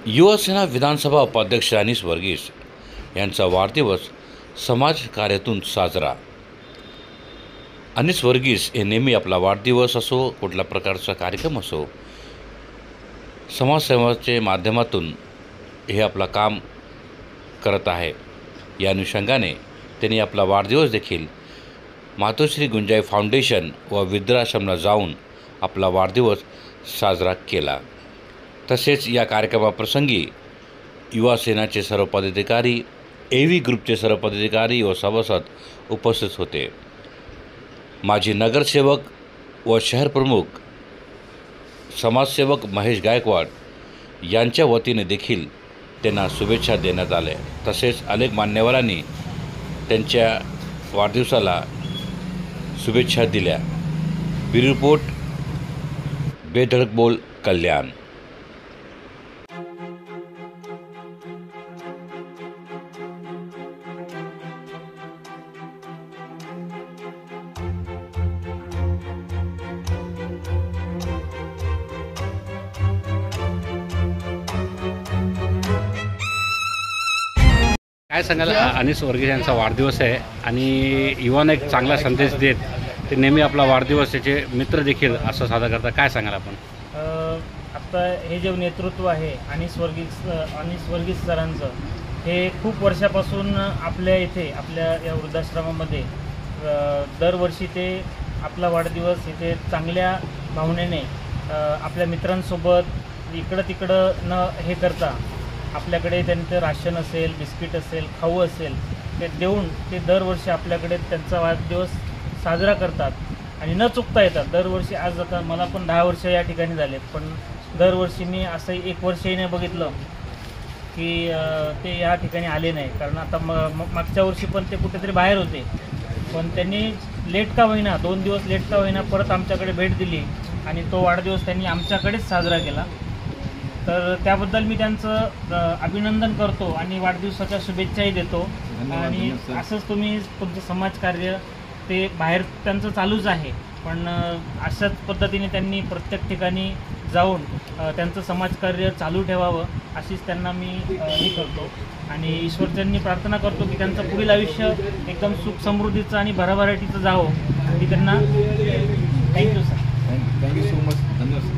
युवासेना विधानसभा उपाध्यक्ष अनिस वर्गीस यांचा वाढदिवस समाजकार्यातून साजरा। अनिस वर्गीस हे नेहमी आपला वाढदिवस असो, कुठल्या प्रकारचा कार्यक्रम असो, समाजसेवेच्या माध्यमातून हे आपला काम करत आहे। या अनुषंगाने त्यांनी आपला वाढदिवस देखील मातोश्री गुंजाई फाउंडेशन व वृद्धाश्रमला जाऊन आपला वाढदिवस साजरा केला। तसेच या कार्यक्रमाप्रसंगी युवा सेनाचे सर्व पदाधिकारी, एव्ही ग्रुपचे सर्व पदाधिकारी व सभासद उपस्थित होते। माजी नगरसेवक व शहर प्रमुख समाजसेवक महेश गायकवाड यांच्या वतीने देखील त्यांना शुभेच्छा देण्यात आल्या। तसेच अनेक मान्यवरांनी त्यांच्या वाढदिवसाला शुभेच्छा दिल्या। ब्युरो रिपोर्ट, बेधडक बोल, कल्याण। काय सांगाल, अनिस वर्गीस यांचा वाढदिवस आहे आणि युवांना एक चांगला संदेश देत ते नेहमी आपला वाढदिवस त्याचे मित्र देखील असं साजरा करतात। काय सांगाल आपण? आता हे जे नेतृत्व आहे अनिस वर्गीस सरांचं, हे खूप वर्षापासून आपल्या इथे आपल्या या वृद्धाश्रमामध्ये दरवर्षी ते आपला वाढदिवस इथे चांगल्या भावनेने आपल्या मित्रांसोबत इकडं तिकडं न हे करता आपल्याकडे त्यांचं राशन असेल, बिस्किट असेल, खाऊ असेल, ते देऊन ते दरवर्षी आपल्याकडे त्यांचा वाढदिवस साजरा करतात आणि न चुकता येतात दरवर्षी। आज आता मला पण 10 वर्ष या ठिकाणी झालेत, पण दरवर्षी मी असं 1 वर्षही नाही बघितलं की ते या ठिकाणी आले नाही। कारण आता मागच्या वर्षी पण ते कुठेतरी बाहेर होते, पण त्यांनी लेट का होईना, 2 दिवस लेट का होईना परत आमच्याकडे भेट दिली आणि तो वाढदिवस त्यांनी आमच्याकडेच साजरा केला। तर त्याबद्दल मी त्यांचं अभिनंदन करतो आणि वाढदिवसाच्या शुभेच्छाही देतो। आणि असंच तुम्ही तुमचं समाजकार्य ते बाहेर त्यांचं चालूच आहे, पण अशाच पद्धतीने त्यांनी प्रत्येक ठिकाणी जाऊन त्यांचं समाजकार्य चालू ठेवावं अशीच त्यांना मी हे करतो आणि ईश्वरचरणी प्रार्थना करतो की त्यांचं पुढील आयुष्य एकदम सुख समृद्धीचं आणि भराभराटीचं जावं। आणि त्यांना thank you sir, thank you so much, धन्यवाद।